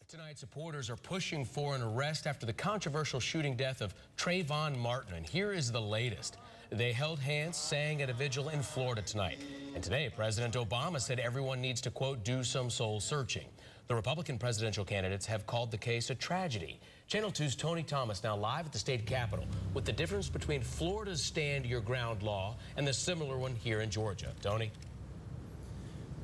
Tonight, supporters are pushing for an arrest after the controversial shooting death of Trayvon Martin. And here is the latest. They held hands, sang at a vigil in Florida tonight. And today, President Obama said everyone needs to, quote, do some soul searching. The Republican presidential candidates have called the case a tragedy. Channel 2's Tony Thomas now live at the state capitol with the difference between Florida's Stand Your Ground law and the similar one here in Georgia. Tony?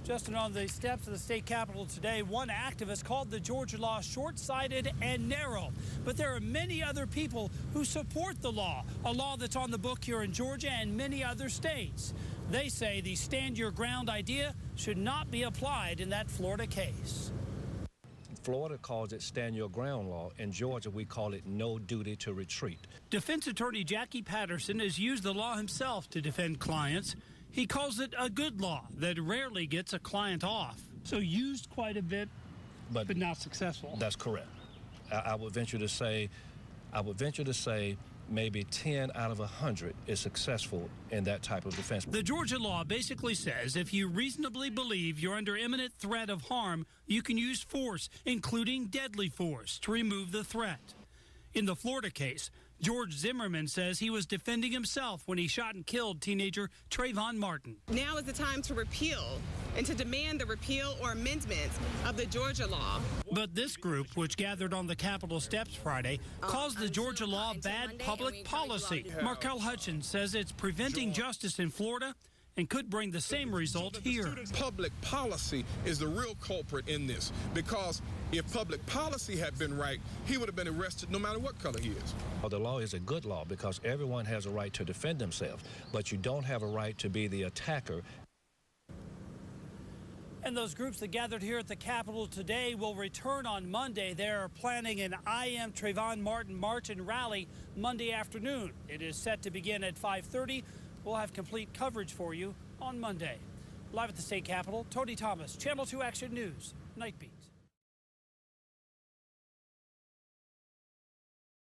Justin, on the steps of the state capitol today, one activist called the Georgia law short-sighted and narrow. But there are many other people who support the law, a law that's on the book here in Georgia and many other states. They say the stand your ground idea should not be applied in that Florida case. Florida calls it stand your ground law. In Georgia, we call it no duty to retreat. Defense attorney Jackie Patterson has used the law himself to defend clients. He calls it a good law that rarely gets a client off. So used quite a bit, but not successful. That's correct. I would venture to say maybe 10 out of 100 is successful in that type of defense. The Georgia law basically says if you reasonably believe you're under imminent threat of harm, you can use force, including deadly force, to remove the threat. In the Florida case, George Zimmerman says he was defending himself when he shot and killed teenager Trayvon Martin. Now is the time to repeal and to demand the repeal or amendment of the Georgia law. But this group, which gathered on the Capitol steps Friday, calls the Georgia law bad public policy. Markel Hutchins says it's preventing justice in Florida and could bring the same result here. Public policy is the real culprit in this, because if public policy had been right, he would have been arrested no matter what color he is. Well, the law is a good law because everyone has a right to defend themselves, but you don't have a right to be the attacker. And those groups that gathered here at the Capitol today will return on Monday. They're planning an I Am Trayvon Martin march and rally Monday afternoon. It is set to begin at 5:30. We'll have complete coverage for you on Monday. Live at the state capitol, Tony Thomas, Channel 2 Action News, Night Beat.